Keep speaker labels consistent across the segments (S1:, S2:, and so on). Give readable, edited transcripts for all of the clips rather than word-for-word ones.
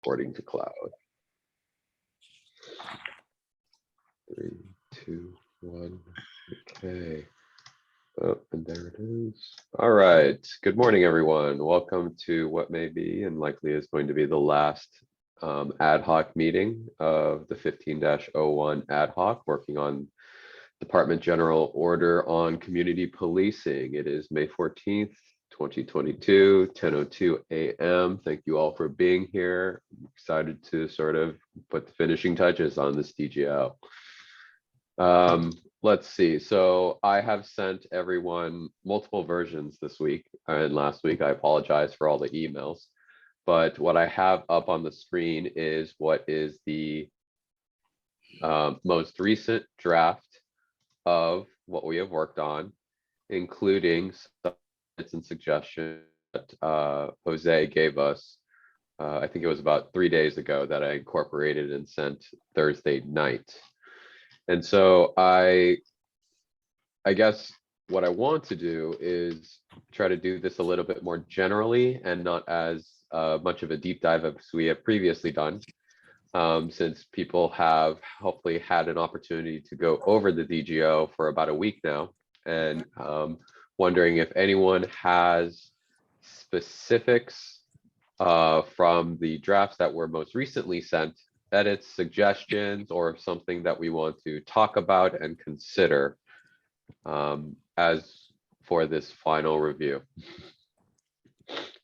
S1: According to cloud. 3, 2, 1. Okay. Oh, and there it is. All right. Good morning, everyone. Welcome to what may be and likely is going to be the last ad hoc meeting of the 15-01 ad hoc, working on Department General Order on Community Policing. It is May 14th, 2022, 10:02 a.m. Thank you all for being here. I'm excited to sort of put the finishing touches on this DGO. Let's see. So I have sent everyone multiple versions this week and last week. I apologize for all the emails, but what I have up on the screen is what is the most recent draft of what we have worked on, including some suggestions that Jose gave us. I think it was about 3 days ago that I incorporated and sent Thursday night. And so I guess what I want to do is try to do this a little bit more generally and not as much of a deep dive as we have previously done, since people have hopefully had an opportunity to go over the DGO for about a week now, and wondering if anyone has specifics from the drafts that were most recently sent, edits, suggestions, or something that we want to talk about and consider as for this final review.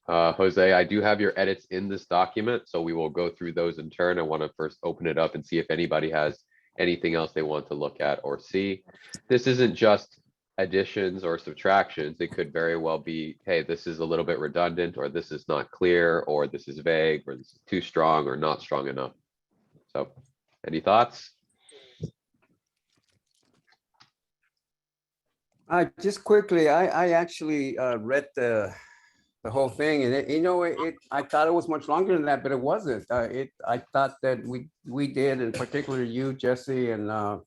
S1: Jose, I do have your edits in this document, so we will go through those in turn. I want to first open it up and see if anybody has anything else they want to look at or see. This isn't just additions or subtractions. It could very well be, hey, this is a little bit redundant, or this is not clear, or this is vague, or this is too strong or not strong enough. So any thoughts?
S2: Just quickly, I actually read the whole thing, and I thought it was much longer than that, but it wasn't. I thought that we did, in particular you, Jesse, and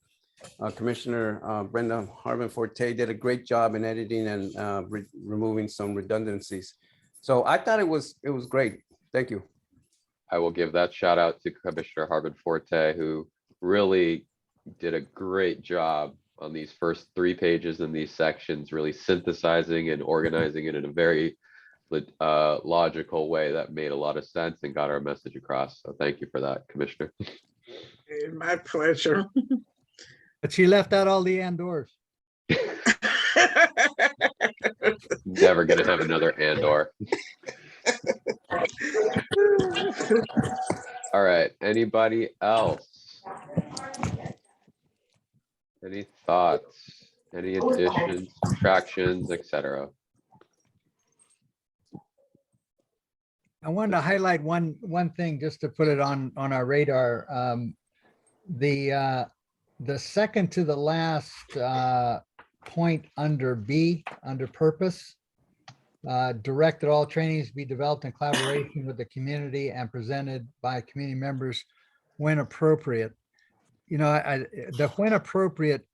S2: Commissioner Brenda Harbin-Forte did a great job in editing and removing some redundancies. So I thought it was great. Thank you.
S1: I will give that shout out to Commissioner Harbin-Forte, who really did a great job on these first 3 pages in these sections, really synthesizing and organizing it in a very logical way that made a lot of sense and got our message across. So thank you for that, Commissioner.
S3: My pleasure.
S4: But she left out all the and/ors.
S1: Never gonna have another and/or. All right, anybody else? Any thoughts, any additions, subtractions, etc.?
S4: I wanted to highlight one thing just to put it on our radar. The second to the last point under B, under purpose, direct that all trainings be developed in collaboration with the community and presented by community members when appropriate. You know, the when appropriate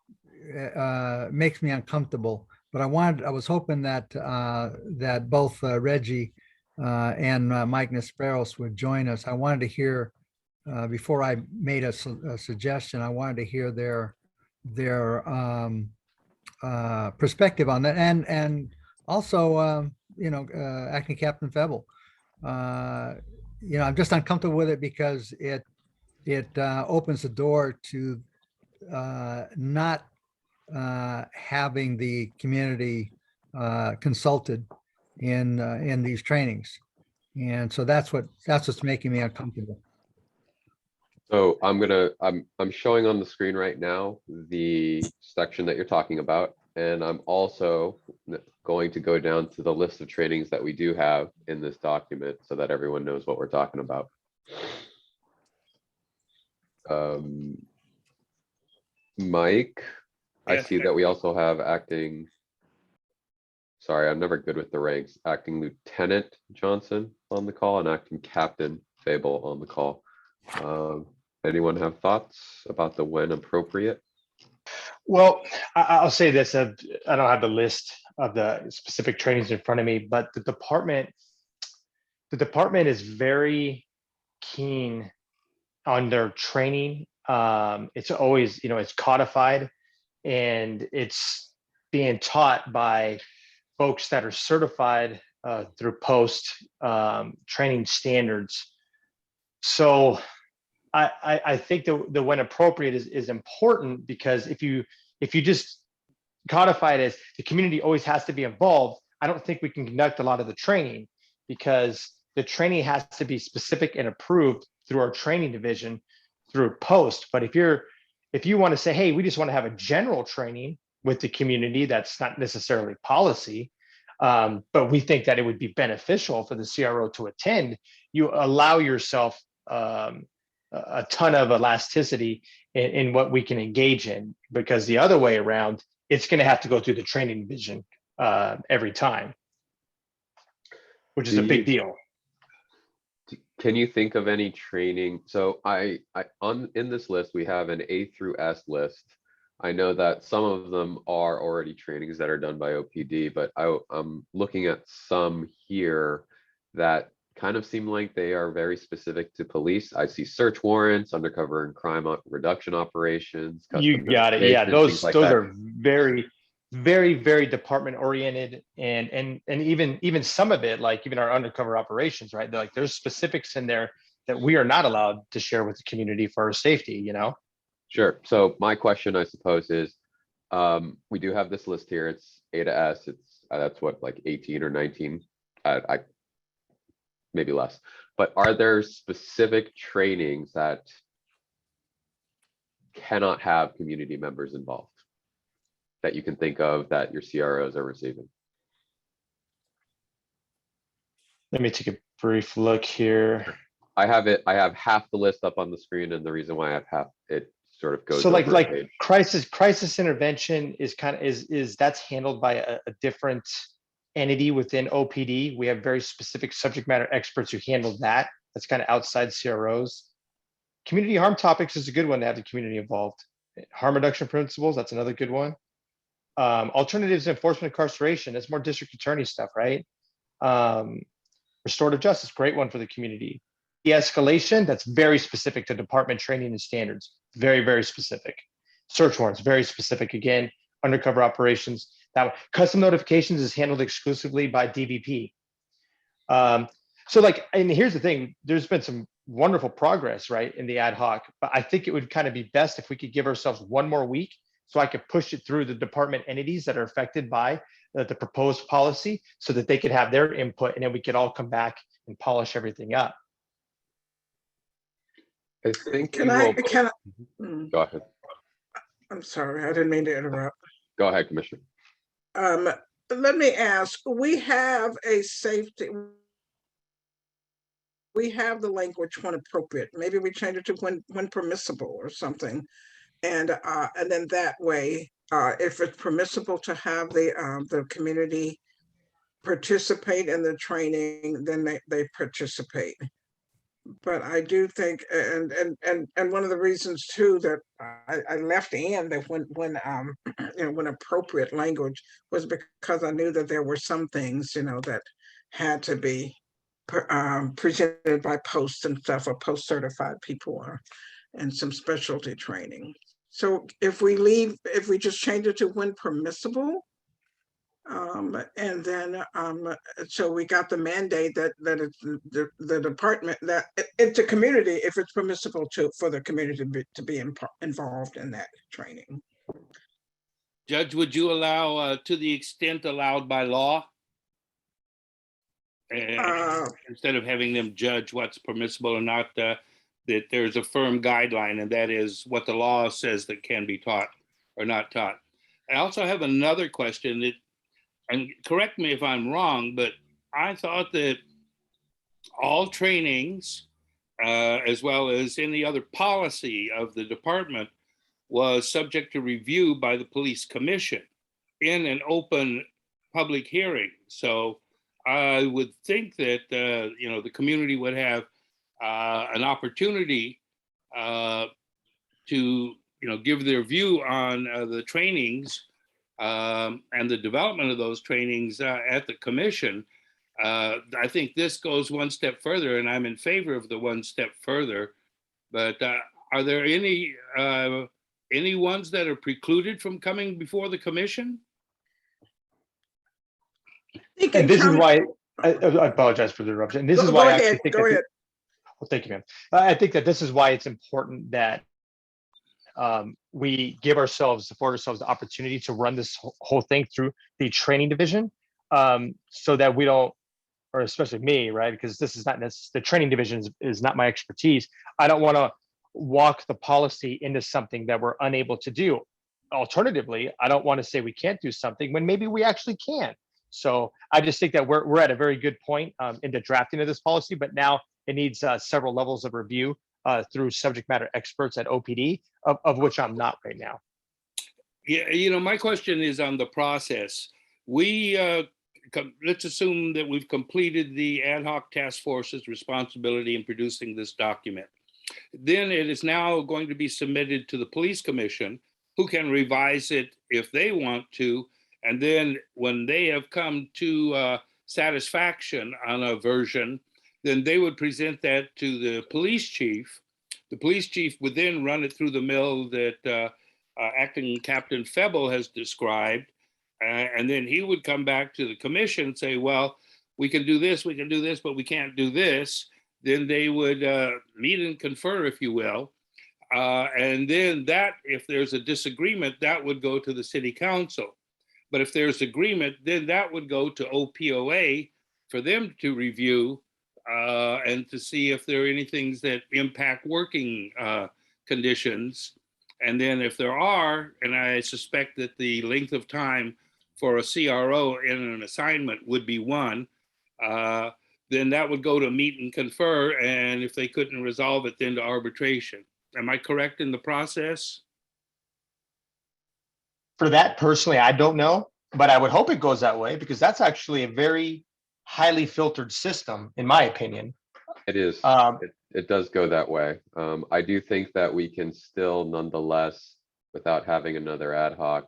S4: makes me uncomfortable, but I was hoping that that both Reggie and Mike Nesperos would join us. I wanted to hear, before I made a suggestion, I wanted to hear their perspective on that, and also Acting Captain Febble. I'm just uncomfortable with it because it opens the door to not having the community consulted in these trainings, and so that's what's making me uncomfortable.
S1: So I'm showing on the screen right now the section that you're talking about, and I'm also going to go down to the list of trainings that we do have in this document so that everyone knows what we're talking about. Mike, I see that we also have acting, sorry, I'm never good with the ranks, acting Lieutenant Johnson on the call and acting Captain Fable on the call. Anyone have thoughts about the when appropriate?
S5: Well, I'll say this, I don't have the list of the specific trainings in front of me, but the department is very keen on their training. It's always, it's codified and it's being taught by folks that are certified through post training standards. So I think the when appropriate is important, because if you just codify it as the community always has to be involved, I don't think we can conduct a lot of the training, because the training has to be specific and approved through our training division through post. But if you want to say, hey, we just want to have a general training with the community, that's not necessarily policy, but we think that it would be beneficial for the CRO to attend, you allow yourself a ton of elasticity in what we can engage in, because the other way around, it's going to have to go through the training division every time, which is a big deal.
S1: Can you think of any training? So in this list, we have an A through S list. I know that some of them are already trainings that are done by OPD, but I'm looking at some here that kind of seem like they are very specific to police. I see search warrants, undercover and crime reduction operations.
S5: You
S1: custom
S5: got it. Yeah,
S1: notifications, things
S5: those
S1: like
S5: those
S1: that.
S5: are very, very, very department oriented, and even some of it, like even our undercover operations, right? Like there's specifics in there that we are not allowed to share with the community for our safety.
S1: Sure. So my question, I suppose, is we do have this list here. It's A to S. It's that's what, like 18 or 19. I maybe less. But are there specific trainings that cannot have community members involved that you can think of that your CROs are receiving?
S5: Let me take a brief look here.
S1: I have half the list up on the screen, and the reason why I have half it sort of goes
S5: So
S1: over a
S5: like
S1: page.
S5: crisis intervention is that's handled by a different entity within OPD. We have very specific subject matter experts who handle that. That's kind of outside CROs. Community harm topics is a good one to have the community involved. Harm reduction principles, that's another good one. Alternatives to enforcement incarceration, that's more district attorney stuff, right? Restorative justice, great one for the community. De-escalation, that's very specific to department training and standards. Very, very specific. Search warrants, very specific again. Undercover operations. That custom notifications is handled exclusively by DVP. So like, and here's the thing, there's been some wonderful progress, right, in the ad hoc, but I think it would kind of be best if we could give ourselves one more week so I could push it through the department entities that are affected by the proposed policy, so that they could have their input, and then we could all come back and polish everything up.
S1: I think
S3: Can
S1: we
S3: I,
S1: will-
S3: can I,
S1: Go ahead.
S3: I'm sorry, I didn't mean to interrupt.
S1: Go ahead, Commissioner.
S3: Let me ask, we have a safety, we have the language when appropriate. Maybe we change it to when permissible or something. And then that way, if it's permissible to have the community participate in the training, then they participate. But I do think, and one of the reasons too that I left in that when appropriate language was because I knew that there were some things that had to be presented by posts and stuff, or post certified people, and some specialty training. So if we just change it to when permissible, and then so we got the mandate that it's the department, that it's a community, if it's permissible for the community to be involved in that training.
S6: Judge, would you allow to the extent allowed by law? Instead of having them judge what's permissible or not, that there's a firm guideline, and that is what the law says that can be taught or not taught. I also have another question that, and correct me if I'm wrong, but I thought that all trainings, as well as any other policy of the department, was subject to review by the police commission in an open public hearing. So I would think that the community would have an opportunity to give their view on the trainings and the development of those trainings at the commission. I think this goes one step further, and I'm in favor of the one step further. But are there any ones that are precluded from coming before the commission?
S3: He can
S5: And this is
S3: come-
S5: why, I apologize for the interruption. This is
S3: Go
S5: why I
S3: ahead,
S5: actually think
S3: go
S5: that
S3: ahead.
S5: well, thank you, ma'am. I think that this is why it's important that we give ourselves, afford ourselves the opportunity to run this whole thing through the training division, so that we don't, or especially me, right? Because this is not the training division is not my expertise. I don't want to walk the policy into something that we're unable to do. Alternatively, I don't want to say we can't do something when maybe we actually can. So I just think that we're at a very good point in the drafting of this policy, but now it needs several levels of review through subject matter experts at OPD, of which I'm not right now.
S6: Yeah, my question is on the process. We let's assume that we've completed the ad hoc task force's responsibility in producing this document. Then it is now going to be submitted to the police commission, who can revise it if they want to. And then when they have come to satisfaction on a version, then they would present that to the police chief. The police chief would then run it through the mill that Acting Captain Febble has described. And then he would come back to the commission and say, well, we can do this, but we can't do this. Then they would meet and confer, if you will. And then that, if there's a disagreement, that would go to the city council. But if there's agreement, then that would go to OPOA for them to review and to see if there are any things that impact working conditions. And then if there are, and I suspect that the length of time for a CRO in an assignment would be one, then that would go to meet and confer. And if they couldn't resolve it, then to arbitration. Am I correct in the process?
S5: For that personally, I don't know, but I would hope it goes that way because that's actually a very highly filtered system, in my opinion.
S1: It is. It does go that way. I do think that we can still nonetheless, without having another ad hoc,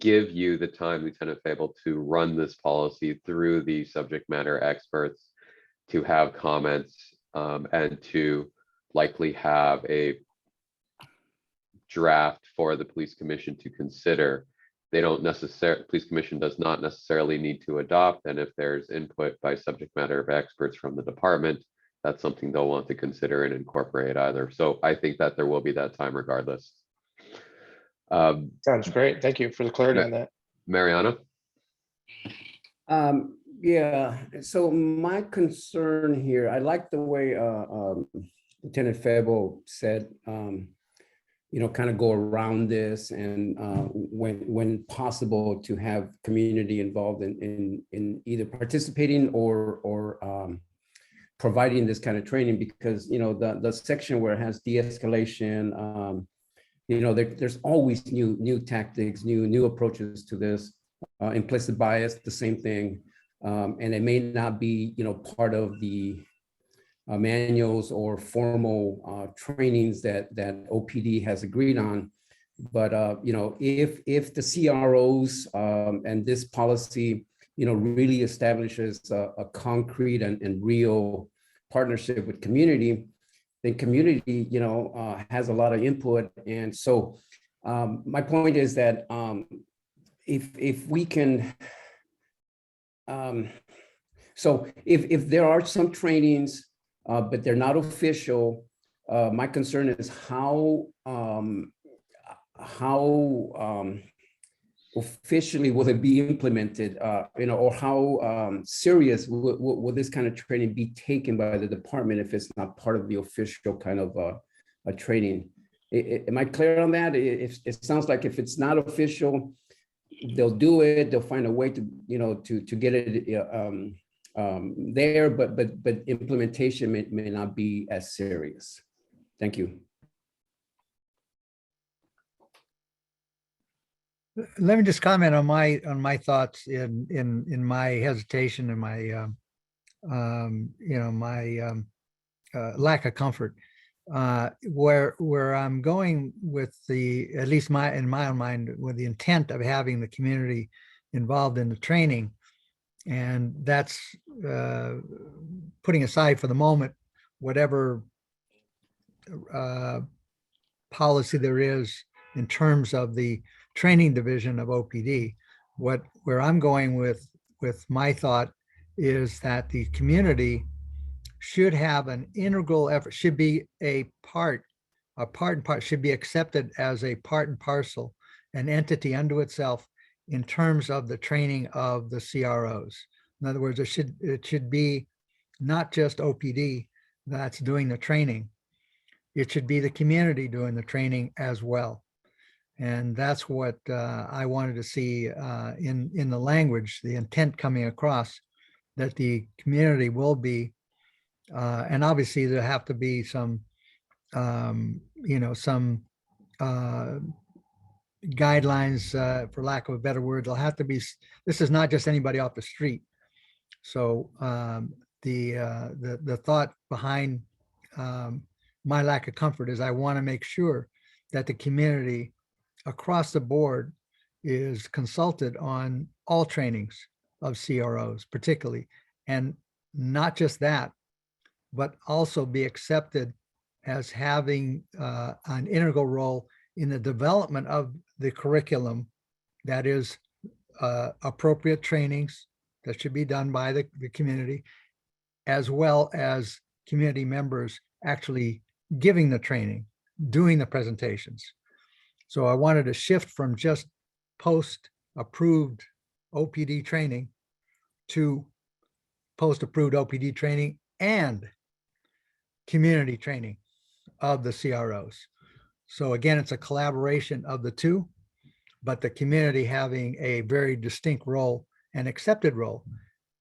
S1: give you the time, Lieutenant Fable, to run this policy through the subject matter experts, to have comments, and to likely have a draft for the police commission to consider. They don't necessarily, police commission does not necessarily need to adopt, and if there's input by subject matter of experts from the department, that's something they'll want to consider and incorporate either. So I think that there will be that time regardless.
S5: Sounds great. Thank you for the clarity on that.
S1: Mariana?
S2: Yeah, so my concern here, I like the way Lieutenant Febo said, kind of go around this and when possible to have community involved in either participating or providing this kind of training, because the section where it has de-escalation, there's always new tactics, new approaches to this. Implicit bias, the same thing, and it may not be part of the manuals or formal trainings that OPD has agreed on. But if the CROs and this policy really establishes a concrete and real partnership with community, then community has a lot of input. And so my point is that if we can, so if there are some trainings, but they're not official, my concern is how officially will it be implemented, or how serious will this kind of training be taken by the department if it's not part of the official kind of a training? Am I clear on that? It sounds like if it's not official, they'll do it. They'll find a way to to get it there, but implementation may not be as serious. Thank you.
S4: Let me just comment on my thoughts in my hesitation and my lack of comfort. Where I'm going with at least in my own mind, with the intent of having the community involved in the training. And that's putting aside for the moment whatever policy there is in terms of the training division of OPD. Where I'm going with my thought is that the community should have an integral effort, should be a part and part, should be accepted as a part and parcel, an entity unto itself in terms of the training of the CROs. In other words, it should be not just OPD that's doing the training. It should be the community doing the training as well. And that's what I wanted to see in the language, the intent coming across, that the community will be, and obviously there have to be some, some guidelines, for lack of a better word. There'll have to be, this is not just anybody off the street. So the thought behind my lack of comfort is I want to make sure that the community across the board is consulted on all trainings of CROs particularly, and not just that, but also be accepted as having an integral role in the development of the curriculum that is appropriate trainings that should be done by the community, as well as community members actually giving the training, doing the presentations. So I wanted to shift from just post-approved OPD training to post-approved OPD training and community training of the CROs. So again, it's a collaboration of the two, but the community having a very distinct role, an accepted role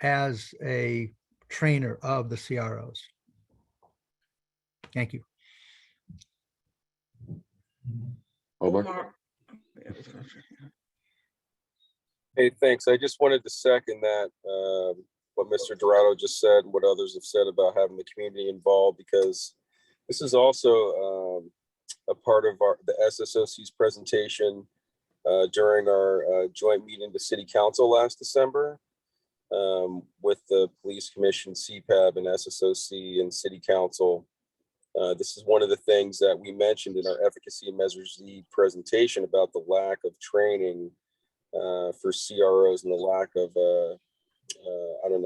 S4: as a trainer of the CROs. Thank you.
S1: Omar?
S3: Omar. Yeah, I was gonna say, yeah.
S7: Hey, thanks. I just wanted to second that, what Mr. Dorado just said, and what others have said about having the community involved, because this is also a part of the SSOC's presentation during our joint meeting to City Council last December with the Police Commission, CPAB, and SSOC and City Council. This is one of the things that we mentioned in our Efficacy and Measures Z presentation about the lack of training for CROs and the lack of,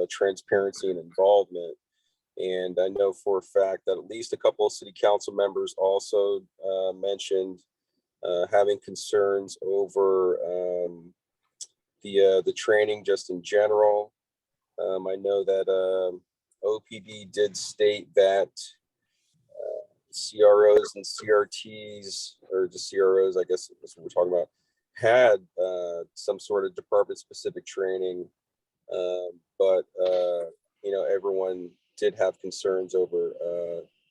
S7: transparency and involvement. And I know for a fact that at least a couple of City Council members also mentioned having concerns over the training just in general. I know that OPD did state that CROs and CRTs, or just CROs, I guess that's what we're talking about, had some sort of department-specific training, but everyone did have concerns over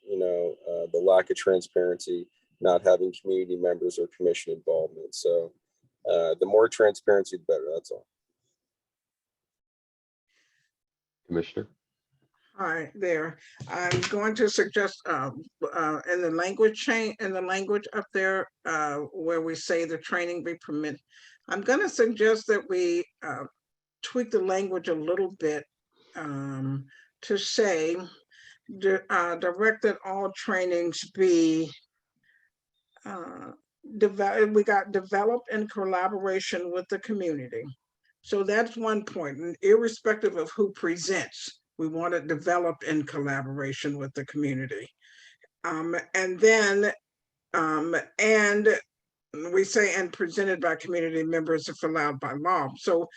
S7: the lack of transparency, not having community members or commission involvement. So the more transparency, the better. That's all.
S1: Commissioner?
S3: Hi there. I'm going to suggest in the language up there where we say the training be permitted, I'm going to suggest that we tweak the language a little bit to say direct that all trainings be developed in collaboration with the community. So that's one point, and irrespective of who presents, we want it developed in collaboration with the community. And then, and we say, and presented by community members if allowed by law. So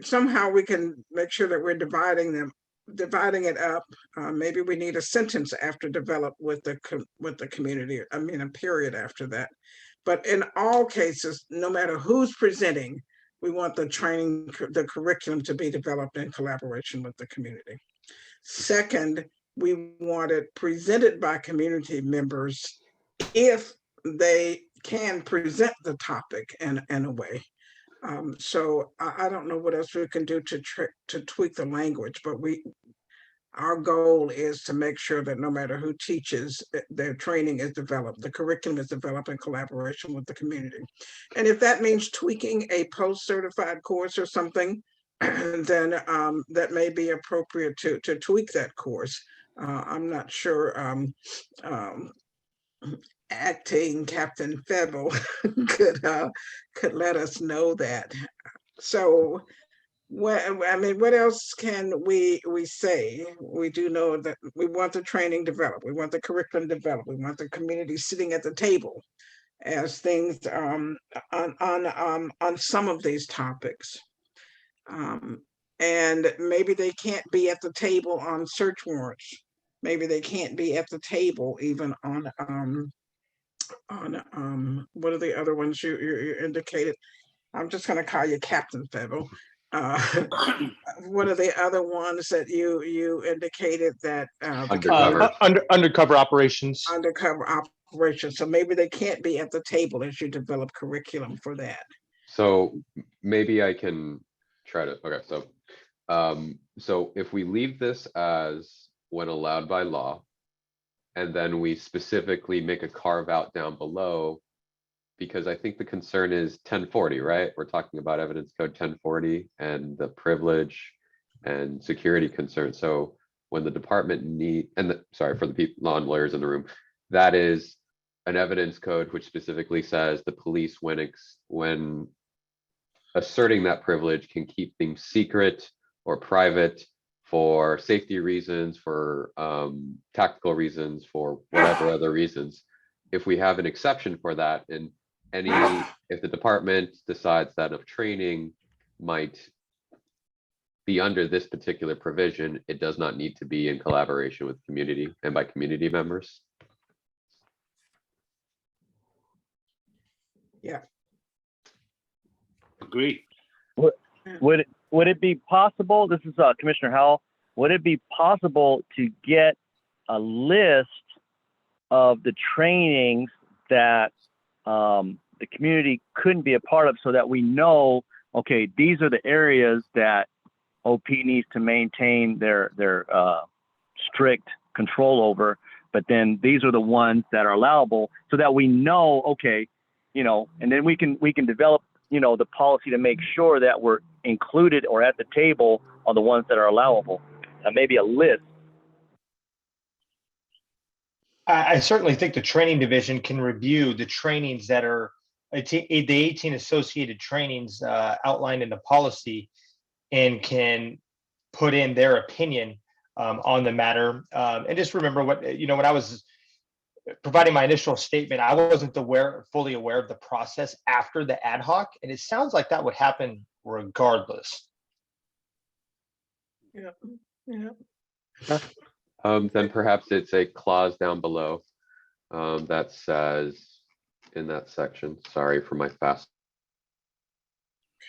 S3: somehow we can make sure that we're dividing it up. Maybe we need a sentence after developed with the community. I mean, a period after that. But in all cases, no matter who's presenting, we want the training, the curriculum to be developed in collaboration with the community. Second, we want it presented by community members if they can present the topic in a way. So I don't know what else we can do to tweak the language, but our goal is to make sure that no matter who teaches, their training is developed, the curriculum is developed in collaboration with the community. And if that means tweaking a post-certified course or something, then that may be appropriate to tweak that course. I'm not sure acting Captain Febble could let us know that. So what else can we say? We do know that we want the training developed, we want the curriculum developed, we want the community sitting at the table as things on some of these topics. And maybe they can't be at the table on search warrants. Maybe they can't be at the table even on what are the other ones you indicated? I'm just going to call you Captain Febble. What are the other ones that you indicated that
S1: Undercover.
S5: Undercover operations.
S3: undercover operations? So maybe they can't be at the table as you develop curriculum for that.
S1: So maybe I can try to, okay, so if we leave this as when allowed by law, and then we specifically make a carve out down below, because I think the concern is 1040, right? We're talking about evidence code 1040 and the privilege and security concerns. So when the department sorry for the people, law and lawyers in the room, that is an evidence code which specifically says the police, when asserting that privilege, can keep things secret or private for safety reasons, for tactical reasons, for whatever other reasons. If we have an exception for that, and if the department decides that of training might be under this particular provision, it does not need to be in collaboration with community and by community members.
S3: Yeah.
S6: Agree.
S8: Would it be possible, this is Commissioner Howell, would it be possible to get a list of the trainings that the community couldn't be a part of, so that we know, okay, these are the areas that OP needs to maintain their strict control over, but then these are the ones that are allowable, so that we know, okay, and then we can develop, the policy to make sure that we're included or at the table on the ones that are allowable. Maybe a list.
S5: I certainly think the training division can review the trainings that are the 18 associated trainings outlined in the policy, and can put in their opinion on the matter. And just remember when I was providing my initial statement, I wasn't fully aware of the process after the ad hoc, and it sounds like that would happen regardless.
S3: Yeah.
S1: Then perhaps it's a clause down below that says in that section, sorry for my fast.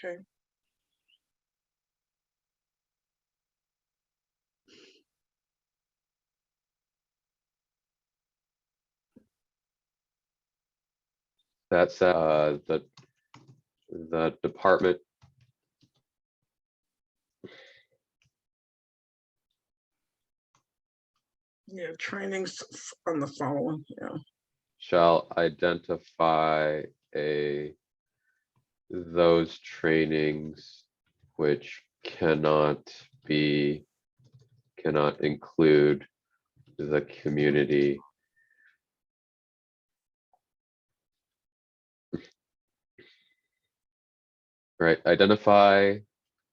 S3: Okay.
S1: That's the department.
S3: Yeah, trainings on the following. Yeah.
S1: Shall identify those trainings which cannot include the community. Right, identify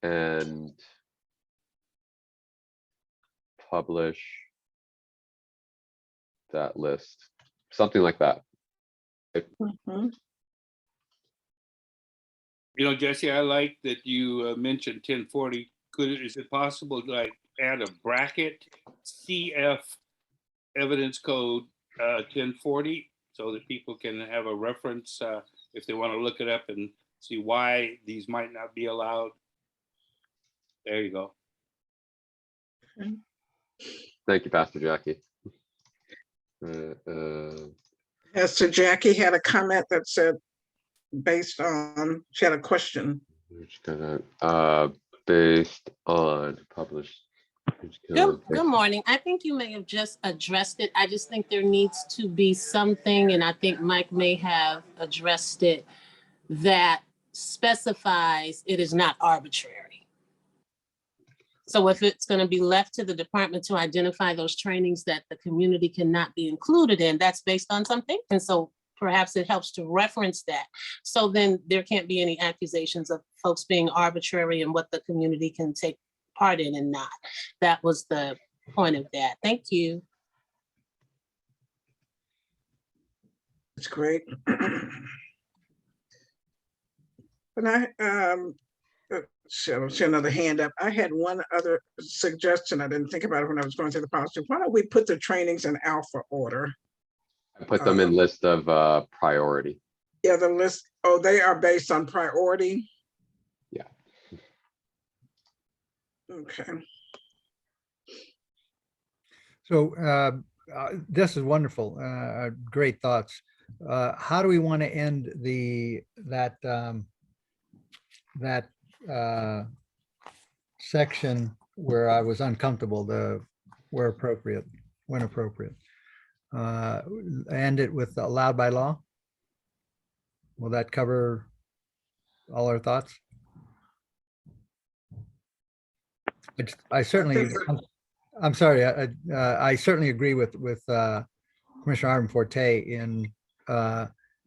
S1: and publish that list, something like that.
S3: Mhm.
S6: Jesse, I like that you mentioned 1040. Is it possible to add a bracket, CF evidence code 1040, so that people can have a reference if they want to look it up and see why these might not be allowed? There you go.
S1: Thank you, Pastor Jackie.
S3: So Jackie had a comment that said, she had a question.
S1: Based on published.
S9: Good morning. I think you may have just addressed it. I just think there needs to be something, and I think Mike may have addressed it, that specifies it is not arbitrary. So if it's going to be left to the department to identify those trainings that the community cannot be included in, that's based on something. And so perhaps it helps to reference that. So then there can't be any accusations of folks being arbitrary in what the community can take part in and not. That was the point of that. Thank you.
S3: That's great. But I see another hand up. I had one other suggestion. I didn't think about it when I was going through the policy. Why don't we put the trainings in alpha order?
S1: I put them in list of priority.
S3: Yeah, the list. Oh, they are based on priority.
S1: Yeah.
S3: Okay.
S4: So this is wonderful. Great thoughts. How do we want to end that section where I was uncomfortable, where appropriate, when appropriate? End it with allowed by law? Will that cover all our thoughts? I certainly, I'm sorry, I certainly agree with Commissioner Armenforte in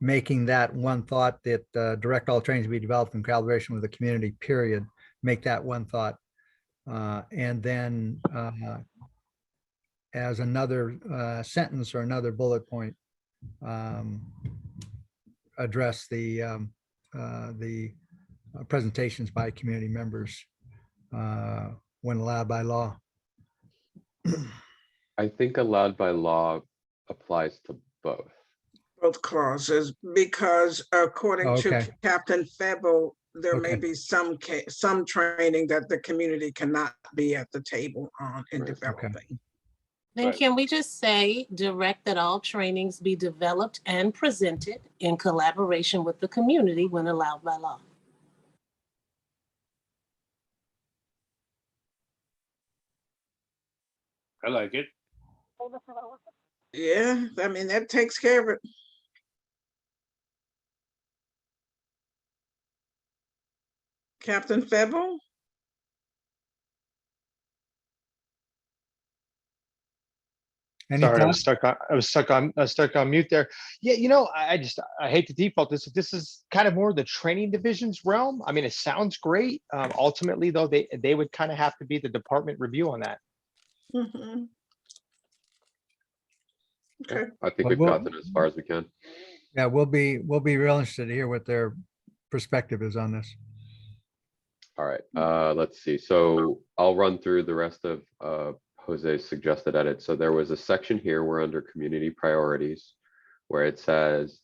S4: making that one thought that direct all trainings to be developed in collaboration with the community, period. Make that one thought. And then as another sentence or another bullet point, address the presentations by community members when allowed by law.
S1: I think allowed by law applies to both.
S3: Both clauses, because according
S4: Okay.
S3: to Captain Febo, there may
S4: Okay.
S3: be some training that the community cannot be at the table on in
S1: Right.
S3: developing.
S9: Then
S1: Right.
S9: can we just say, direct that all trainings be developed and presented in collaboration with the community when allowed by law?
S6: I like it.
S3: Yeah, I mean, that takes care of it. Captain Febo?
S4: Any
S5: Sorry,
S4: thoughts?
S5: I was stuck on mute there. Yeah, I hate to default this. This is kind of more the training division's realm. I mean, it sounds great. Ultimately, though, they would kind of have to be the department review on that.
S3: Mhm. Okay.
S1: I think
S4: But
S1: we've gotten as far as we can.
S4: Yeah, we'll be real interested to hear what their perspective is on this.
S1: All right, let's see. So I'll run through the rest of Jose's suggested edits. So there was a section here, we're under community priorities, where it says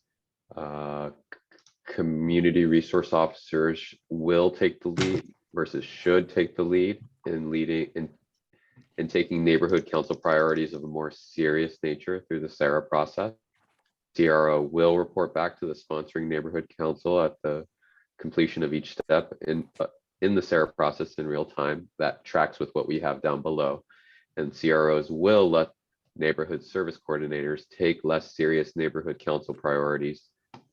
S1: community resource officers will take the lead versus should take the lead in taking neighborhood council priorities of a more serious nature through the SARA process. CRO will report back to the sponsoring neighborhood council at the completion of each step in the SARA process in real time. That tracks with what we have down below. And CROs will let neighborhood service coordinators take less serious neighborhood council priorities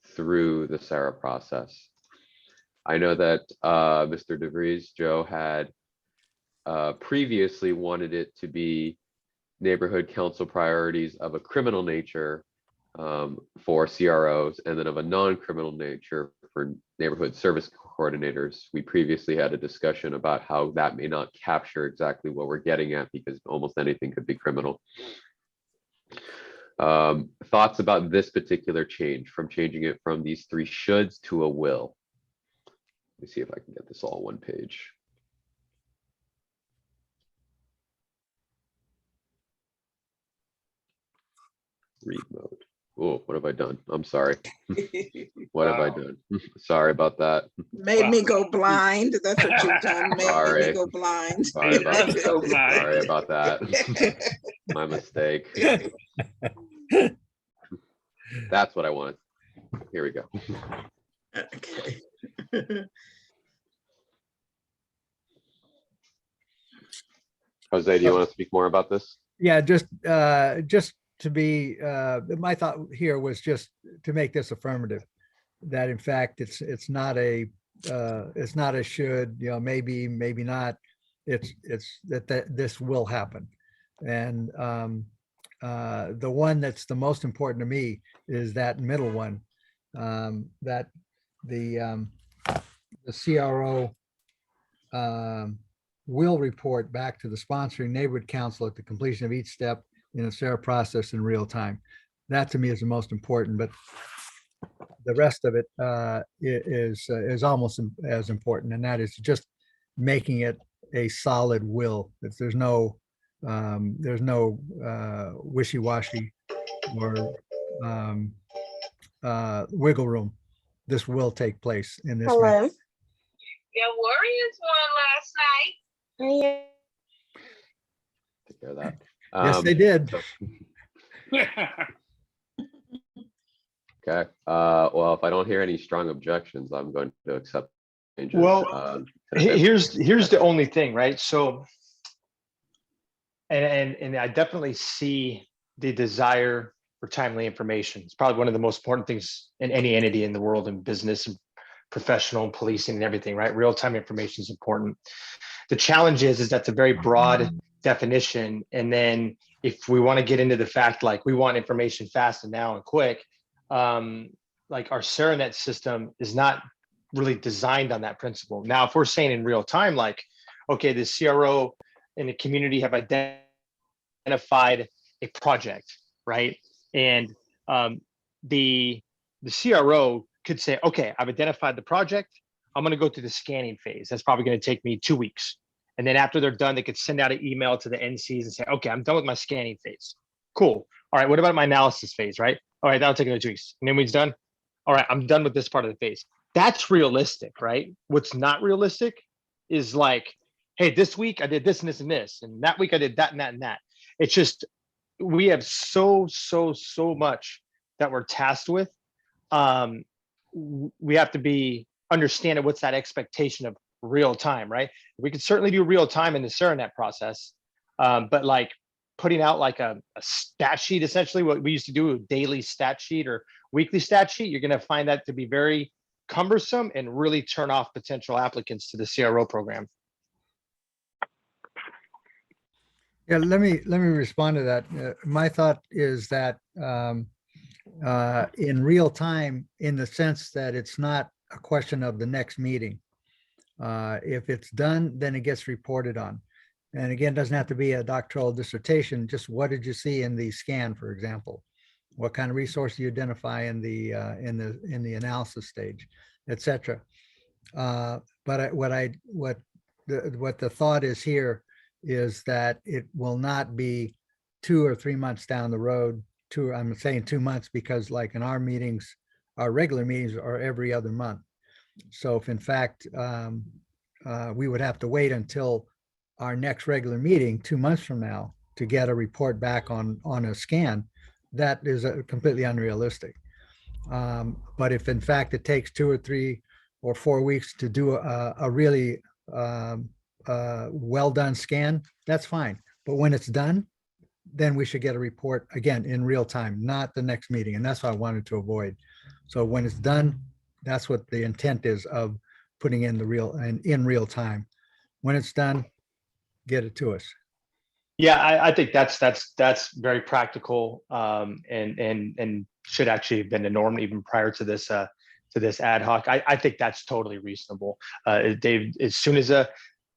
S1: through the SARA process. I know that Mr. DeVries, Joe, had previously wanted it to be neighborhood council priorities of a criminal nature for CROs, and then of a non-criminal nature for neighborhood service coordinators. We previously had a discussion about how that may not capture exactly what we're getting at, because almost anything could be criminal. Thoughts about this particular change, from changing it from these three shoulds to a will? Let me see if I can get this all on one page. Read mode. Oh, what have I done? I'm sorry. What have I
S6: Wow.
S1: done? Sorry about that.
S3: Made me go blind. That's what you've done. Made me
S1: Sorry.
S3: go blind.
S1: Sorry about
S6: Let's
S1: that.
S6: go blind.
S1: Sorry about that. My mistake. That's what I wanted. Here we go.
S3: Okay.
S1: Jose, do you want to speak more about this?
S4: Yeah, just to be, my thought here was just to make this affirmative, that in fact, it's not a should, maybe, maybe not. It's that this will happen. And the one that's the most important to me is that middle one, that the CRO will report back to the sponsoring neighborhood council at the completion of each step in a SARA process in real time. That to me is the most important, but the rest of it is almost as important, and that is just making it a solid will. That there's no wishy-washy or wiggle room. This will take place in this.
S10: Hello.
S11: The Warriors won last night.
S1: Take care of that.
S4: Yes, they did.
S1: Okay, well, if I don't hear any strong objections, I'm going to accept changes.
S5: Well, here's the only thing, right? So, and I definitely see the desire for timely information. It's probably one of the most important things in any entity in the world, in business and professional and policing and everything, right? Real-time information is important. The challenge is that's a very broad definition. And then if we want to get into the fact, like we want information fast and now and quick, like our SARANet system is not really designed on that principle. Now, if we're saying in real time, like, okay, the CRO and the community have identified a project, right? And the CRO could say, okay, I've identified the project. I'm going to go through the scanning phase. That's probably going to take me 2 weeks. And then after they're done, they could send out an email to the NCs and say, okay, I'm done with my scanning phase. Cool. All right, what about my analysis phase, right? All right, that'll take another 2 weeks. And then when it's done, all right, I'm done with this part of the phase. That's realistic, right? What's not realistic is like, hey, this week I did this and this and this, and that week I did that and that and that. It's just, we have so much that we're tasked with. We have to be understanding what's that expectation of real time, right? We could certainly do real time in the SARANet process, but like putting out like a stat sheet, essentially what we used to do, a daily stat sheet or weekly stat sheet, you're going to find that to be very cumbersome and really turn off potential applicants to the CRO program.
S4: Yeah, let me respond to that. My thought is that in real time, in the sense that it's not a question of the next meeting. If it's done, then it gets reported on. And again, it doesn't have to be a doctoral dissertation. Just what did you see in the scan, for example? What kind of resource do you identify in the analysis stage, et cetera. But what the thought is here is that it will not be 2 or 3 months down the road. I'm saying 2 months because like in our meetings, our regular meetings are every other month. So if in fact, we would have to wait until our next regular meeting 2 months from now to get a report back on a scan, that is completely unrealistic. But if in fact it takes 2 or 3 or 4 weeks to do a really well done scan, that's fine. But when it's done, then we should get a report again in real time, not the next meeting. And that's what I wanted to avoid. So when it's done, that's what the intent is of putting in in real time. When it's done, get it to us.
S5: Yeah, I think that's very practical, and should actually have been the norm even prior to this ad hoc. I think that's totally reasonable. Dave, as soon as a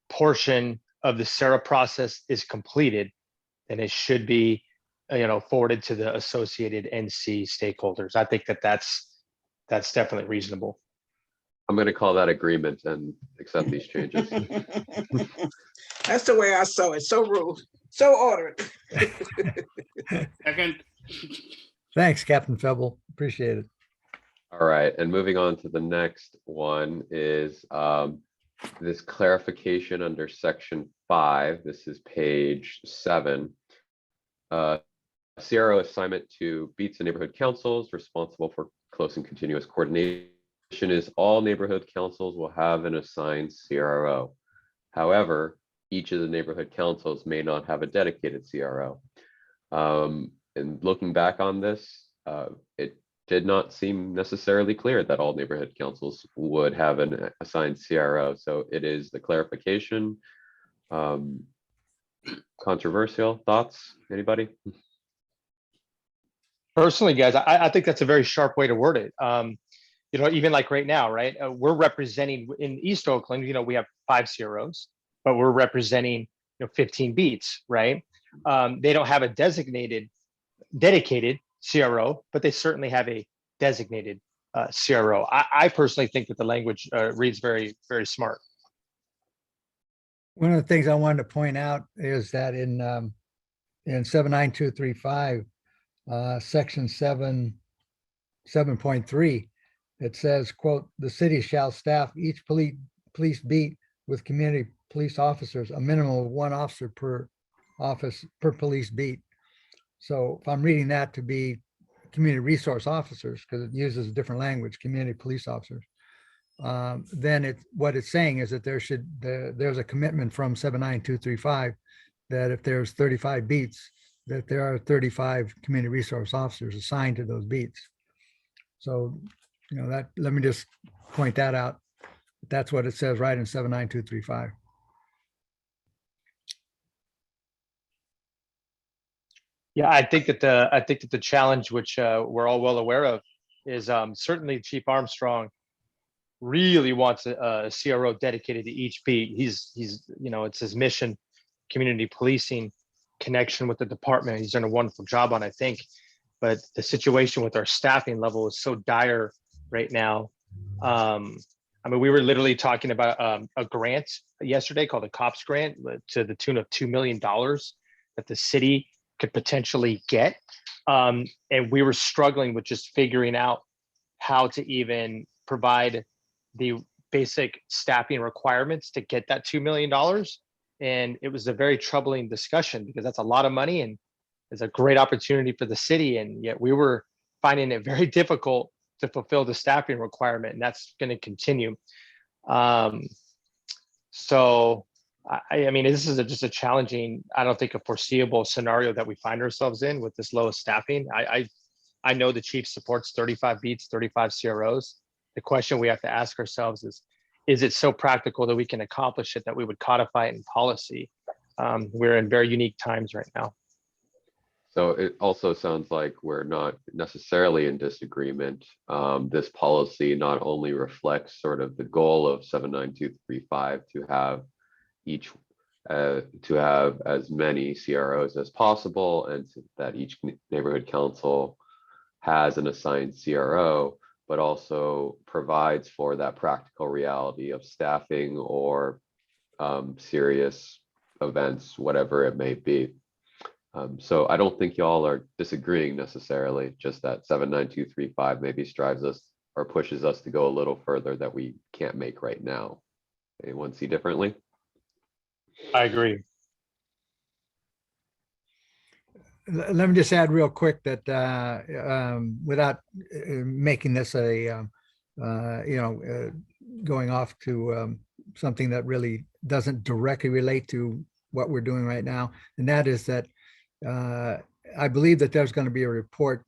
S5: portion of the SARA process is completed, then it should be forwarded to the associated NC stakeholders. I think that's definitely reasonable.
S1: I'm going to call that agreement and accept these changes.
S3: That's the way I saw it. So ruled, so ordered.
S6: Second.
S4: Thanks, Captain Febble. Appreciate it.
S1: All right, and moving on to the next one is this clarification under section 5. This is page 7. CRO assignment to beats and neighborhood councils responsible for close and continuous coordination is all neighborhood councils will have an assigned CRO. However, each of the neighborhood councils may not have a dedicated CRO. And looking back on this, it did not seem necessarily clear that all neighborhood councils would have an assigned CRO. So it is the clarification. Controversial thoughts, anybody?
S5: Personally, guys, I think that's a very sharp way to word it. You know, even like right now, right? We're representing in East Oakland, you know, we have 5 CROs, but we're representing, 15 beats, right? They don't have a dedicated CRO, but they certainly have a designated CRO. I personally think that the language reads very, very smart.
S4: One of the things I wanted to point out is that in 79235, section 7.3, it says, quote, "The city shall staff each police beat with community police officers, a minimum of 1 officer per police beat." So if I'm reading that to be community resource officers, because it uses a different language, community police officers, then what it's saying is that there's a commitment from 79235 that if there's 35 beats, that there are 35 community resource officers assigned to those beats. So, that, let me just point that out. That's what it says right in 79235.
S5: Yeah, I think that the challenge, which we're all well aware of, is certainly Chief Armstrong really wants a CRO dedicated to each beat. He's it's his mission, community policing, connection with the department. He's done a wonderful job on, I think. But the situation with our staffing level is so dire right now. I mean, we were literally talking about a grant yesterday called a COPS grant to the tune of $2 million that the city could potentially get. And we were struggling with just figuring out how to even provide the basic staffing requirements to get that $2 million. And it was a very troubling discussion because that's a lot of money and it's a great opportunity for the city. And yet we were finding it very difficult to fulfill the staffing requirement, and that's going to continue. So I mean, this is just a challenging, I don't think a foreseeable scenario that we find ourselves in with this low staffing. I know the chief supports 35 beats, 35 CROs. The question we have to ask ourselves is it so practical that we can accomplish it that we would codify it in policy? We're in very unique times right now.
S1: So it also sounds like we're not necessarily in disagreement. This policy not only reflects sort of the goal of 79235 to have as many CROs as possible, and that each neighborhood council has an assigned CRO, but also provides for that practical reality of staffing or serious events, whatever it may be. So I don't think y'all are disagreeing necessarily, just that 79235 maybe strives us or pushes us to go a little further that we can't make right now. Anyone see differently?
S5: I agree.
S4: Let me just add real quick that without making this going off to something that really doesn't directly relate to what we're doing right now, and that is that I believe that there's going to be a report,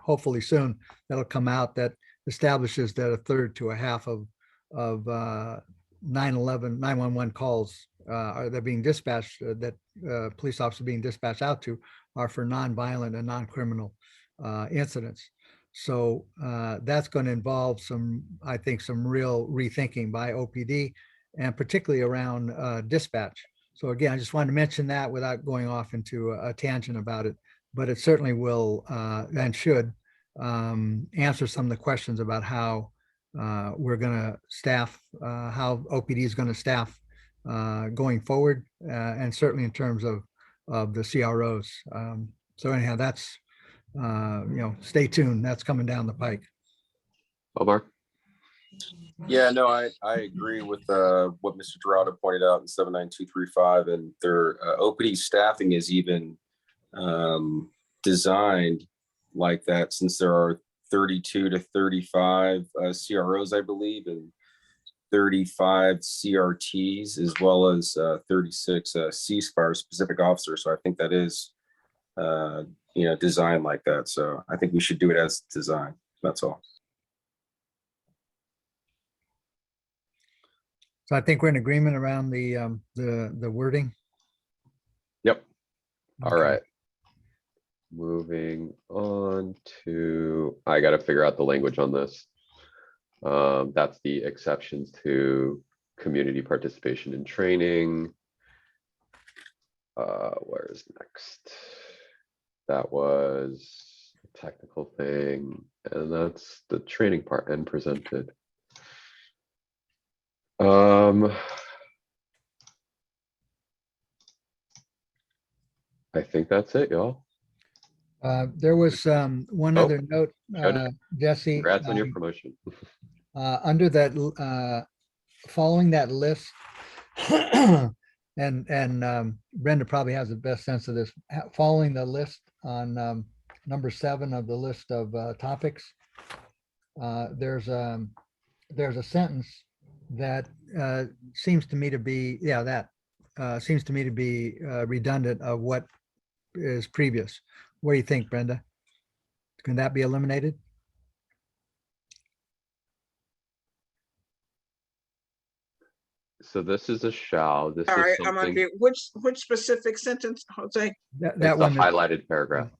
S4: hopefully soon, that'll come out that establishes that a third to a half of 911 calls are being dispatched, that police officers are being dispatched out to, are for non-violent and non-criminal incidents. So that's going to involve I think some real rethinking by OPD, and particularly around dispatch. So again, I just wanted to mention that without going off into a tangent about it, but it certainly will and should answer some of the questions about how we're going to staff, how OPD is going to staff going forward, and certainly in terms of the CROs. So anyhow, that's, stay tuned. That's coming down the pike.
S1: Omar?
S7: Yeah, no, I agree with what Mr. Dorado pointed out in 79235, and their OPD staffing is even designed like that, since there are 32 to 35 CROs, I believe, and 35 CRTs as well as 36 ceasefire specific officers. So I think that is, designed like that. So I think we should do it as designed. That's all.
S4: So I think we're in agreement around the wording.
S1: Yep. All
S4: Okay.
S1: right. Moving on to, I gotta figure out the language on this. That's the exceptions to community participation in training. Where is next? That was a technical thing, and that's the training part and presented. I think that's it, y'all.
S4: There was one
S1: Oh,
S4: other note, Jesse.
S1: Congrats on your promotion.
S4: Under that, following that list, and Brenda probably has the best sense of this, following the list on number 7 of the list of topics, there's a sentence that seems to me to be, seems to me to be redundant of what is previous. What do you think, Brenda? Can that be eliminated?
S1: So this is a shall, this
S3: All
S1: is
S3: right, I'm on
S1: something,
S3: mute. Which specific sentence, Jose?
S4: That
S1: it's the
S4: one,
S1: highlighted paragraph.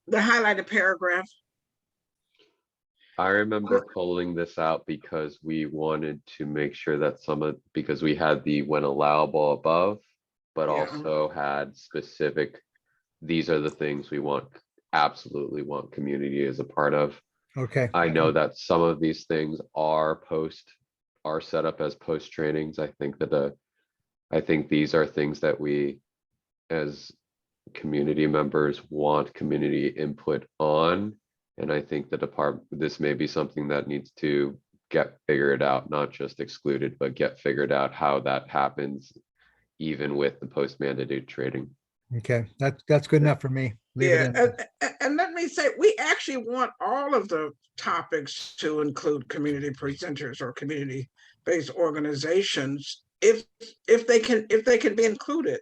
S3: The highlighted paragraph.
S1: I remember pulling this out because we wanted to make sure that because we had the when allowable above, but
S3: Yeah.
S1: also had specific, these are the things we absolutely want community as a part of.
S4: okay.
S1: I know that some of these things are set up as post trainings. I think these are things that we, as community members, want community input on. And I think this may be something that needs to get figured out, not just excluded, but get figured out how that happens, even with the post mandated training.
S4: Okay, that's good enough for me. Leave it
S3: Yeah,
S4: in.
S3: and let me say, we actually want all of the topics to include community presenters or community-based organizations if they can be included.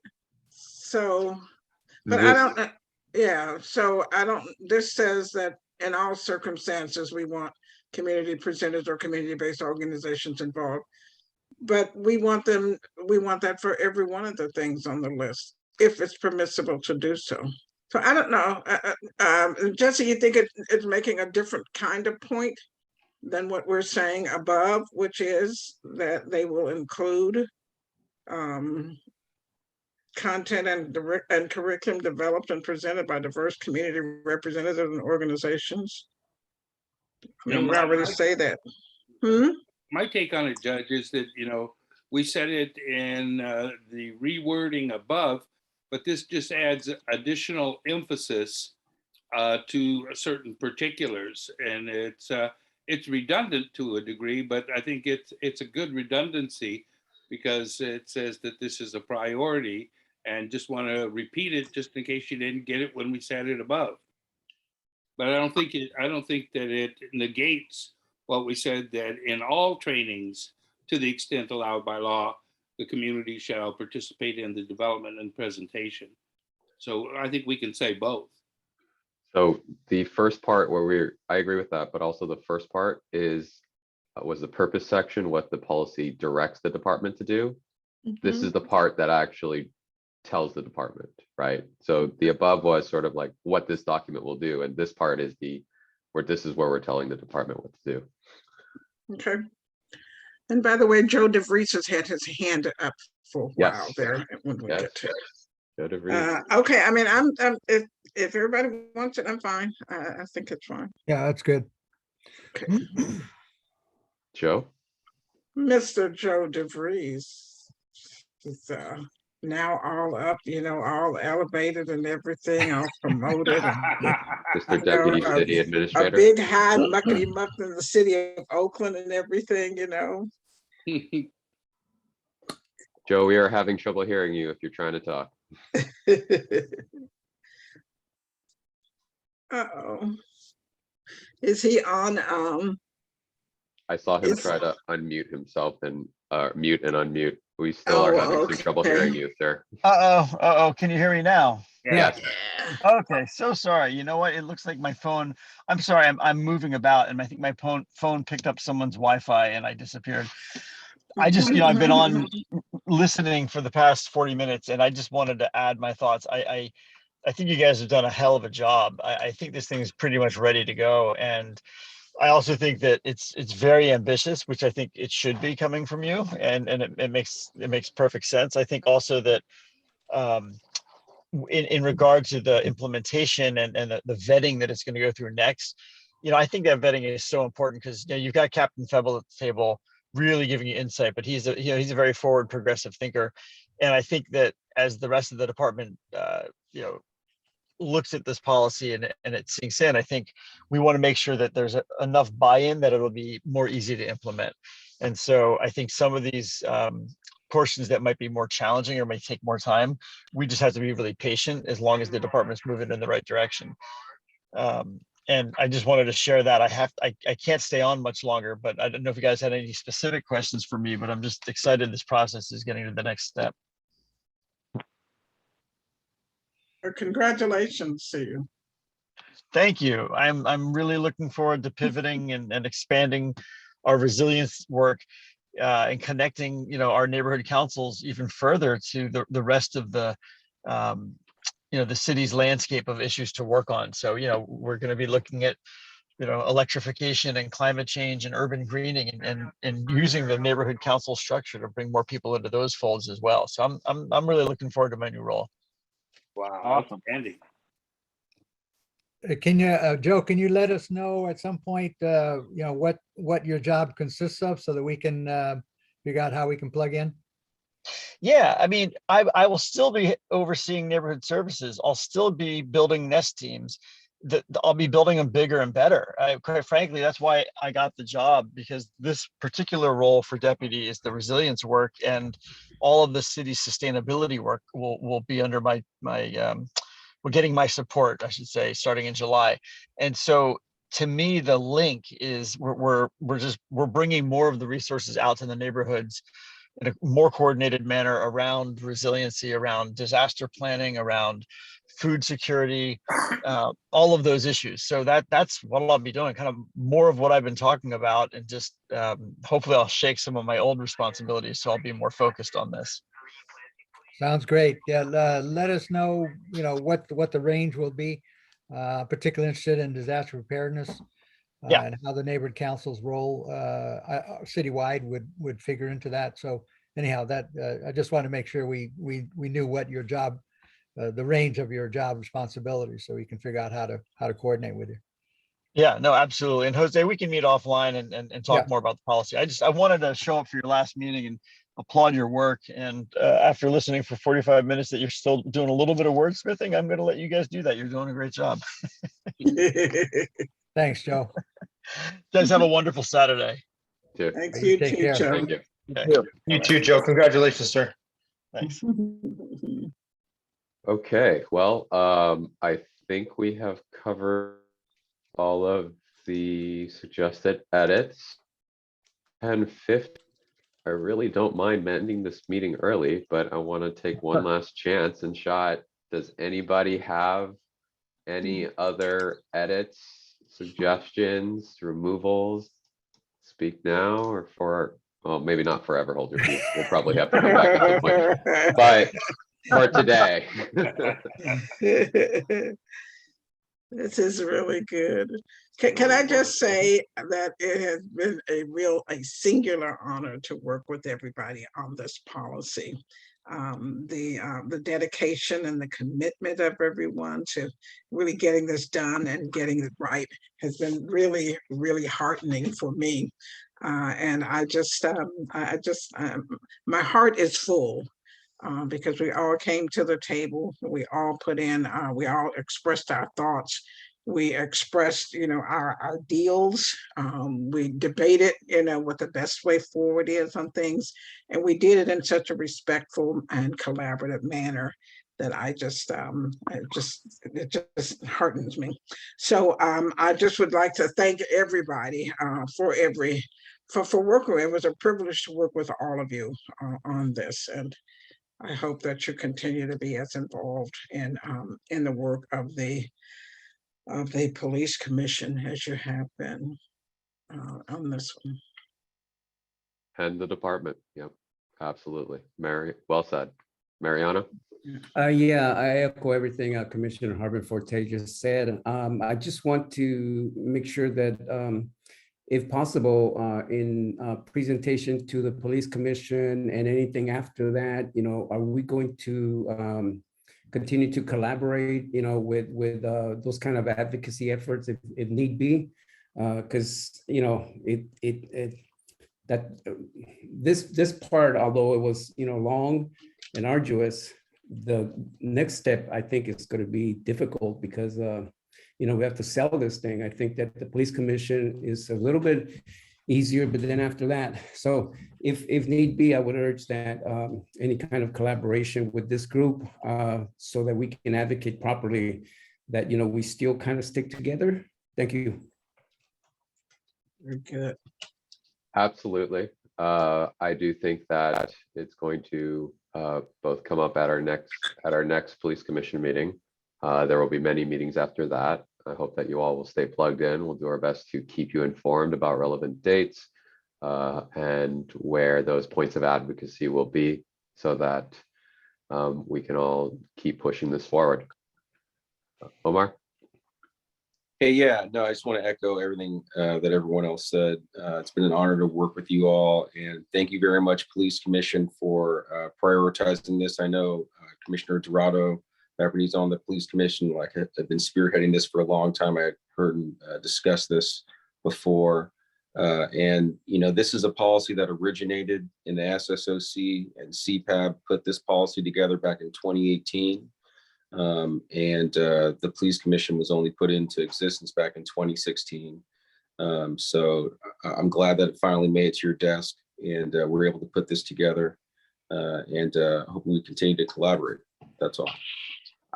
S3: So, but I don't, yeah, so I don't, this says that in all circumstances, we want community presenters or community-based organizations involved. But we want that for every one of the things on the list, if it's permissible to do so. So I don't know, Jesse, you think it's making a different kind of point than what we're saying above, which is that they will include content and curriculum developed and presented by diverse community representatives and organizations. I mean, we already say that.
S6: My take on it, Judge, is that, we said it in the rewording above, but this just adds additional emphasis to certain particulars, and it's redundant to a degree, but I think it's a good redundancy because it says that this is a priority, and just want to repeat it just in case you didn't get it when we said it above. But I don't think that it negates what we said, that in all trainings, to the extent allowed by law, the community shall participate in the development and presentation. So I think we can say both.
S1: So the first part I agree with that, but also the first part was the purpose section, what the policy directs the department to do. This is the part that actually tells the department, right? So the above was sort of like what this document will do, and this part is where we're telling the department what to do.
S3: Okay. And by the way, Joe DeVries has had his hand up for a while there when we get to
S1: Joe DeVries.
S3: okay, I mean, I'm if everybody wants it, I'm fine. I think it's fine.
S4: Yeah, that's good.
S3: Okay.
S1: Joe?
S3: Mr. Joe DeVries is now all up, all elevated and everything, all promoted.
S1: Mr. Deputy City
S3: A
S1: Administrator.
S3: big high muckety muck in the city of Oakland and everything,
S1: Joe, we are having trouble hearing you if you're trying to talk.
S3: Uh-oh. Is he on
S1: I saw him
S3: Is-
S1: try to unmute himself and mute and unmute. We still are
S3: Oh,
S1: having some trouble
S3: okay.
S1: hearing you, sir.
S8: Uh-oh, can you hear me now?
S1: Yes.
S3: Yeah.
S8: Okay, so sorry. You know what? It looks like my phone, I'm sorry, I'm moving about and I think my phone picked up someone's Wi-Fi and I disappeared. I just, I've been on listening for the past 40 minutes and I just wanted to add my thoughts. I think you guys have done a hell of a job. I think this thing is pretty much ready to go. And I also think that it's very ambitious, which I think it should be coming from you. And it makes perfect sense. I think also that in regard to the implementation and the vetting that it's going to go through next, I think that vetting is so important because you've got Captain Febble at the table really giving you insight, but he's a very forward progressive thinker. And I think that as the rest of the department, looks at this policy and it sinks in, I think we want to make sure that there's enough buy-in that it'll be more easy to implement. And so I think some of these portions that might be more challenging or may take more time, we just have to be really patient as long as the department's moving in the right direction. And I just wanted to share that. I can't stay on much longer, but I don't know if you guys had any specific questions for me, but I'm just excited this process is getting to the next step.
S3: Congratulations to you.
S8: Thank you. I'm really looking forward to pivoting and expanding our resilience work and connecting, our neighborhood councils even further to the rest of the city's landscape of issues to work on. So, we're going to be looking at, electrification and climate change and urban greening and using the neighborhood council structure to bring more people into those folds as well. So I'm really looking forward to my new role.
S6: Wow.
S8: Awesome.
S6: Andy.
S4: Can you, Joe, can you let us know at some point, what your job consists of so that we can figure out how we can plug in?
S8: Yeah, I mean, I will still be overseeing neighborhood services. I'll still be building nest teams. I'll be building them bigger and better. Quite frankly, that's why I got the job, because this particular role for deputy is the resilience work, and all of the city's sustainability work will be under my we're getting my support, I should say, starting in July. And so to me, the link is we're bringing more of the resources out to the neighborhoods in a more coordinated manner around resiliency, around disaster planning, around food security, all of those issues. So that's what I'll be doing, kind of more of what I've been talking about, and just hopefully I'll shake some of my old responsibilities, so I'll be more focused on this.
S4: Sounds great. Yeah, let us know, what the range will be. Particularly interested in disaster preparedness.
S8: Yeah.
S4: And how the neighborhood council's role citywide would figure into that. So anyhow, that I just want to make sure we knew what your job, the range of your job responsibilities, so we can figure out how to coordinate with you.
S8: Yeah, no, absolutely. And Jose, we can meet offline and talk
S4: Yeah.
S8: more about the policy. I wanted to show up for your last meeting and applaud your work. And after listening for 45 minutes that you're still doing a little bit of wordsmithing, I'm going to let you guys do that. You're doing a great job.
S4: Thanks, Joe.
S8: Guys, have a wonderful Saturday.
S1: Too.
S3: Thanks,
S4: You
S3: you
S4: take
S3: too,
S4: care.
S3: Joe.
S1: Thank you.
S8: Okay.
S5: You too, Joe. Congratulations, sir.
S8: Thanks.
S1: Okay, well, I think we have covered all of the suggested edits. 10:50. I really don't mind ending this meeting early, but I want to take one last chance and shot. Does anybody have any other edits, suggestions, removals? Speak now or well, maybe not forever, hold your peace. We'll probably have to come back at some point, but for today.
S3: This is really good. Can I just say that it has been a singular honor to work with everybody on this policy. The dedication and the commitment of everyone to really getting this done and getting it right has been really, really heartening for me. And my heart is full. Because we all came to the table, we all put in, we all expressed our thoughts, we expressed, our ideals, we debated, what the best way forward is on things, and we did it in such a respectful and collaborative manner that it just heartens me. So I just would like to thank everybody for every for working with. It was a privilege to work with all of you on this, and I hope that you continue to be as involved in the work of the police commission as you have been on this one.
S1: And the department. Yep, absolutely. Mary, well said. Mariana?
S2: Yeah, I echo everything Commissioner Harbin Forte just said. I just want to make sure that if possible, in presentation to the police commission and anything after that, are we going to continue to collaborate, with those kind of advocacy efforts if need be? Because, this part, although it was, long and arduous, the next step, I think, is going to be difficult because, we have to sell this thing. I think that the police commission is a little bit easier, but then after that, so if need be, I would urge that any kind of collaboration with this group so that we can advocate properly, that, we still kind of stick together. Thank you.
S3: Very good.
S1: Absolutely. I do think that it's going to both come up at our next police commission meeting. There will be many meetings after that. I hope that you all will stay plugged in. We'll do our best to keep you informed about relevant dates and where those points of advocacy will be, so that we can all keep pushing this forward. Omar?
S7: Hey, yeah, no, I just want to echo everything that everyone else said. It's been an honor to work with you all, and thank you very much, Police Commission, for prioritizing this. I know Commissioner Dorado, back when he's on the Police Commission, have been spearheading this for a long time. I had heard him discuss this before, and this is a policy that originated in the SSOC, and CPAB put this policy together back in 2018. The police commission was only put into existence back in 2016. So I'm glad that it finally made it to your desk, and we're able to put this together, and hope we continue to collaborate. That's all.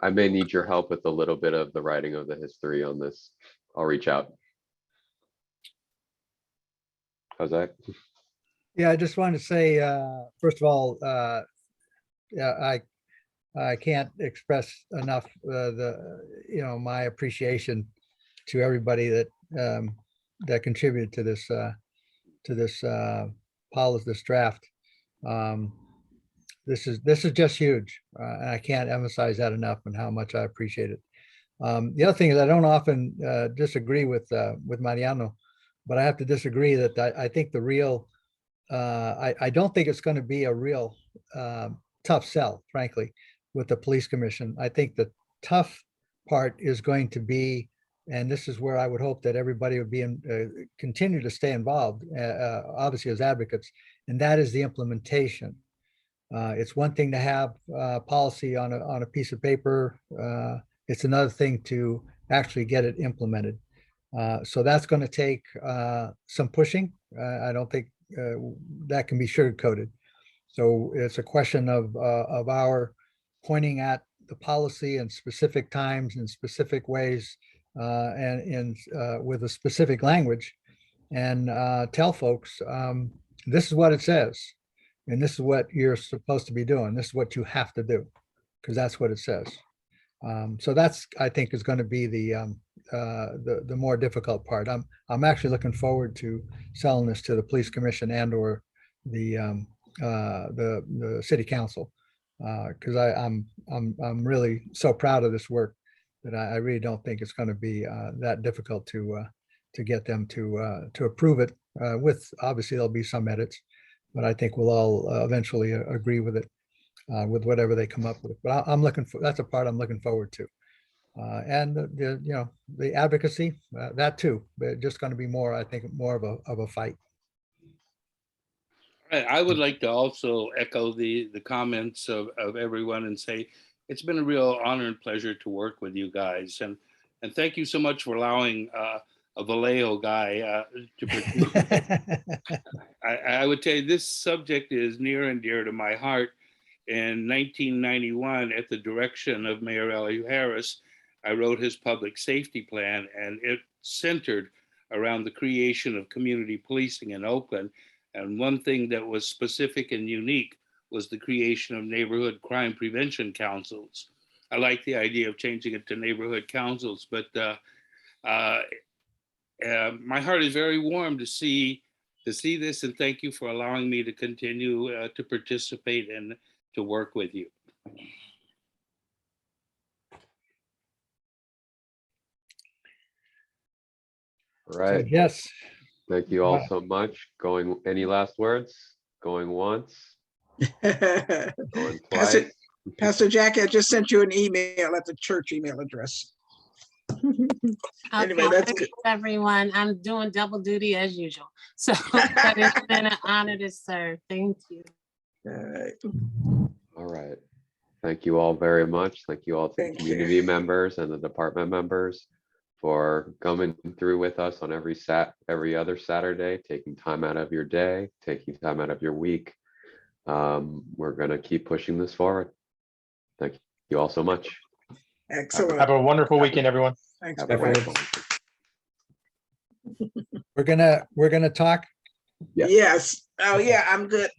S1: I may need your help with a little bit of the writing of the history on this. I'll reach out. Jose?
S4: Yeah, I just wanted to say, first of all, yeah, I can't express enough my appreciation to everybody that contributed to this policy, this draft. This is just huge, and I can't emphasize that enough and how much I appreciate it. The other thing is I don't often disagree with Mariano, but I have to disagree that I think the real I don't think it's going to be a real tough sell, frankly, with the police commission. I think the tough part is going to be, and this is where I would hope that everybody would be continue to stay involved, obviously as advocates, and that is the implementation. It's one thing to have policy on a piece of paper. It's another thing to actually get it implemented. So that's going to take some pushing. I don't think that can be sugarcoated. So it's a question of our pointing at the policy in specific times in specific ways and with a specific language, and tell folks this is what it says, and this is what you're supposed to be doing. This is what you have to do, because that's what it says. So that's, I think, is going to be the more difficult part. I'm actually looking forward to selling this to the police commission and or the city council, because I'm really so proud of this work that I really don't think it's going to be that difficult to get them to approve it. With obviously there'll be some edits, but I think we'll all eventually agree with it, with whatever they come up with. But I'm looking for, that's a part I'm looking forward to. And the advocacy, that too, but just going to be more, I think, more of a fight.
S6: I would like to also echo the comments of everyone and say it's been a real honor and pleasure to work with you guys, and thank you so much for allowing a Vallejo guy to participate. I would tell you this subject is near and dear to my heart. In 1991, at the direction of Mayor Elihu Harris, I wrote his public safety plan, and it centered around the creation of community policing in Oakland. And one thing that was specific and unique was the creation of neighborhood crime prevention councils. I like the idea of changing it to neighborhood councils, but my heart is very warm to see this, and thank you for allowing me to continue to participate and to work with you.
S4: So
S1: Right.
S4: yes,
S1: Thank you all so much. Any last words? Going once, going
S3: Pastor,
S1: twice.
S3: Pastor Jackie, I just sent you an email at the church email address. Anyway,
S9: Okay,
S3: that's
S9: thanks,
S3: good.
S9: everyone. I'm doing double duty as usual. So, but it's been an honor to serve. Thank you.
S3: All right.
S1: All right. Thank you all very much. Thank you all to the
S3: Thank you.
S1: community members and the department members for coming through with us on every other Saturday, taking time out of your day, taking time out of your week. We're gonna keep pushing this forward. Thank you all so much.
S3: Excellent.
S5: Have a wonderful weekend, everyone.
S3: Thanks.
S1: Have a
S3: Bye-bye.
S1: wonderful weekend.
S4: we're gonna talk.
S1: Yes.
S3: Yes. Oh, yeah, I'm good.